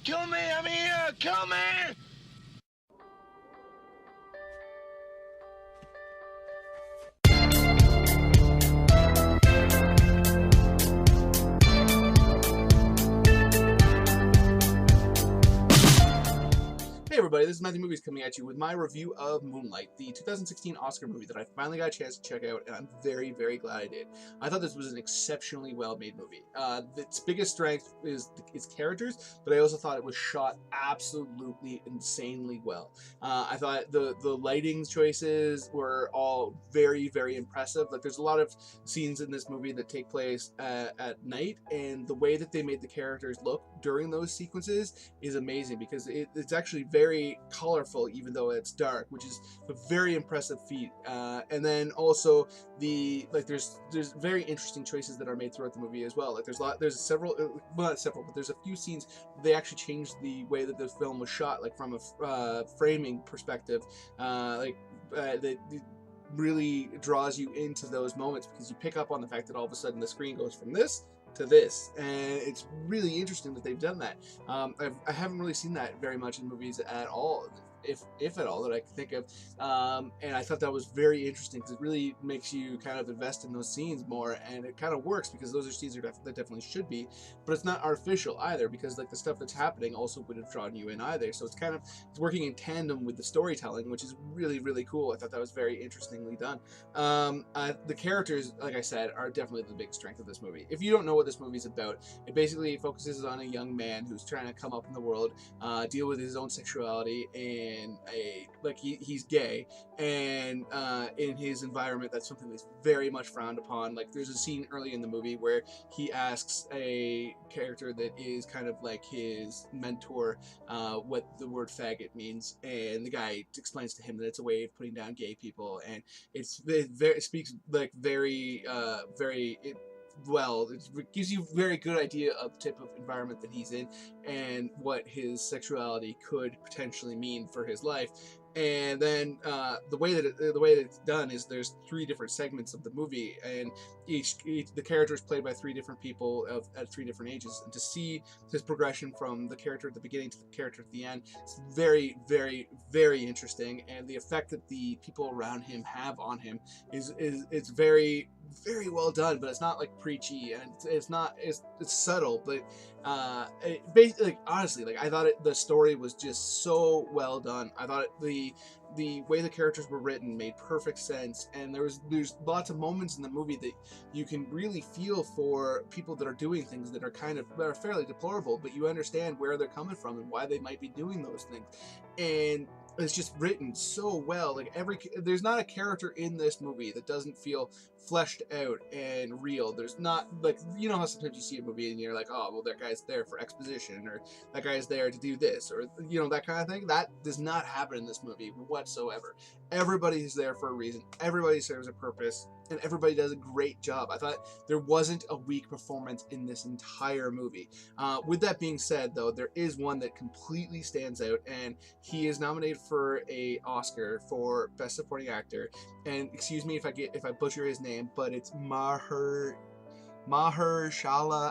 Kill me! I'm here! Kill me! Hey everybody, this is Matthew Movies coming at you with my review of Moonlight, the 2016 Oscar movie that I finally got a chance to check out, and I'm very, very glad I did. I thought this was an exceptionally well-made movie. Its biggest strength is its characters, but I also thought it was shot absolutely insanely well. I thought the lighting choices were all very, very impressive. Like, there's a lot of scenes in this movie that take place at night, and the way that they made the characters look during those sequences is amazing because it's actually very colorful even though it's dark, which is a very impressive feat. And then also there's very interesting choices that are made throughout the movie as well. Like there's several, well, not several, but there's a few scenes they actually changed the way that the film was shot, like from a framing perspective, that really draws you into those moments because you pick up on the fact that all of a sudden the screen goes from this to this, and it's really interesting that they've done that. I haven't really seen that very much in movies at all, if at all, that I can think of, and I thought that was very interesting because it really makes you kind of invest in those scenes more, and it kind of works because those are scenes that definitely should be, but it's not artificial either because like the stuff that's happening also would have drawn you in either, so it's working in tandem with the storytelling, which is really, really cool. I thought that was very interestingly done. The characters, like I said, are definitely the big strength of this movie. If you don't know what this movie's about, it basically focuses on a young man who's trying to come up in the world, deal with his own sexuality, and he's gay, and in his environment that's something that's very much frowned upon. Like there's a scene early in the movie where he asks a character that is kind of like his mentor what the word faggot means, and the guy explains to him that it's a way of putting down gay people, and it speaks like very well. It gives you a very good idea of the type of environment that he's in and what his sexuality could potentially mean for his life. And then the way that it's done is there's 3 different segments of the movie, and the character is played by 3 different people at 3 different ages, and to see his progression from the character at the beginning to the character at the end, it's very, very, very interesting, and the effect that the people around him have on him is very, very well done. But it's not like preachy, and it's subtle, but basically, like, honestly, like I thought the story was just so well done. I thought the way the characters were written made perfect sense, and there's lots of moments in the movie that you can really feel for people that are doing things that are fairly deplorable, but you understand where they're coming from and why they might be doing those things, and it's just written so well. Like there's not a character in this movie that doesn't feel fleshed out and real. There's not, like, you know how sometimes you see a movie and you're like, oh well, that guy's there for exposition, or that guy's there to do this, or that kind of thing. That does not happen in this movie whatsoever. Everybody's there for a reason. Everybody serves a purpose, and everybody does a great job. I thought there wasn't a weak performance in this entire movie. With that being said, though, there is one that completely stands out, and he is nominated for a Oscar for Best Supporting Actor. And excuse me if I butcher his name, but it's Mahershala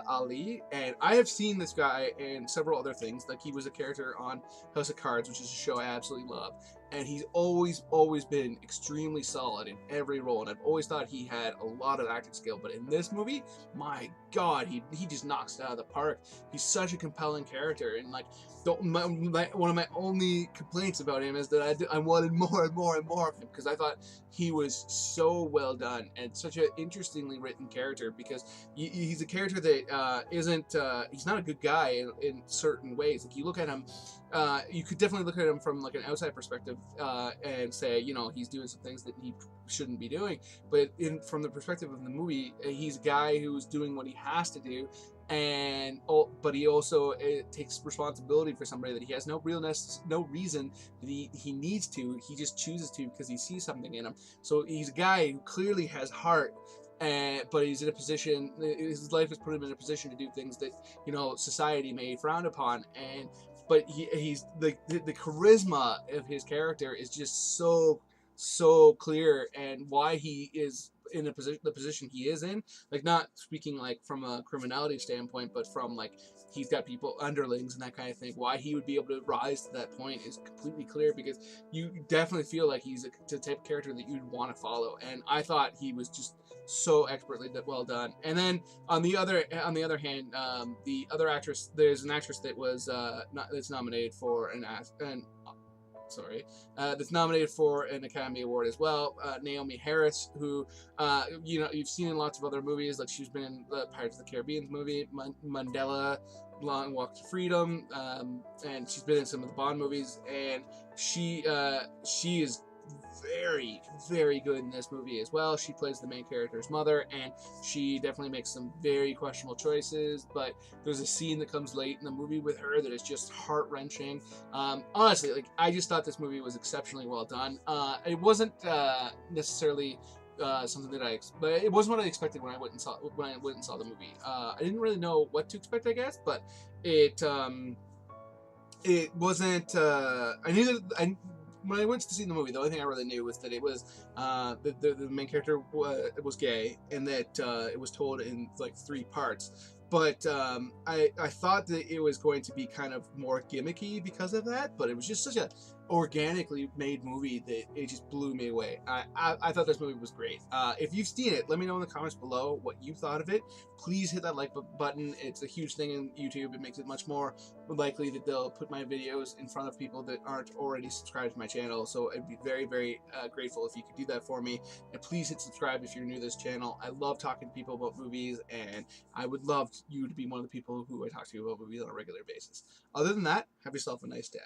Ali, and I have seen this guy in several other things. Like, he was a character on House of Cards, which is a show I absolutely love, and he's always been extremely solid in every role, and I've always thought he had a lot of acting skill. But in this movie, my God, he just knocks it out of the park. He's such a compelling character, and like one of my only complaints about him is that I wanted more and more and more of him, because I thought he was so well done and such an interestingly written character, because he's a character that he's not a good guy in certain ways. Like, you look at him, you could definitely look at him from like an outside perspective and say, he's doing some things that he shouldn't be doing, but from the perspective of the movie, he's a guy who's doing what he has to do, but he also takes responsibility for somebody that he has no reason that he needs to. He just chooses to because he sees something in him. So he's a guy who clearly has heart, but he's in a position, his life has put him in a position to do things that society may frown upon, but he's the charisma of his character is just so clear, and why he is in the position he is in, like not speaking like from a criminality standpoint, but from like he's got people underlings and that kind of thing. Why he would be able to rise to that point is completely clear, because you definitely feel like he's the type of character that you'd want to follow. And I thought he was just so expertly well done. And then on the other hand, the other actress, there's an actress that was that's nominated for that's nominated for an Academy Award as well. Naomi Harris, who, you've seen in lots of other movies. Like she's been in the Pirates of the Caribbean movie, Mandela, Long Walk to Freedom, and she's been in some of the Bond movies. And she is very, very good in this movie as well. She plays the main character's mother, and she definitely makes some very questionable choices, but there's a scene that comes late in the movie with her that is just heart-wrenching. Honestly, like, I just thought this movie was exceptionally well done. It wasn't necessarily something that but it wasn't what I expected when I went and saw the movie. I didn't really know what to expect, I guess, but it wasn't. I knew that when I went to see the movie, the only thing I really knew was that it was the main character was gay, and that it was told in like 3 parts. But I thought that it was going to be kind of more gimmicky because of that, but it was just such a organically made movie that it just blew me away. I thought this movie was great. If you've seen it, let me know in the comments below what you thought of it. Please hit that like button. It's a huge thing in YouTube. It makes it much more likely that they'll put my videos in front of people that aren't already subscribed to my channel. So I'd be very, very grateful if you could do that for me. And please hit subscribe if you're new to this channel. I love talking to people about movies, and I would love you to be one of the people who I talk to about movies on a regular basis. Other than that, have yourself a nice day.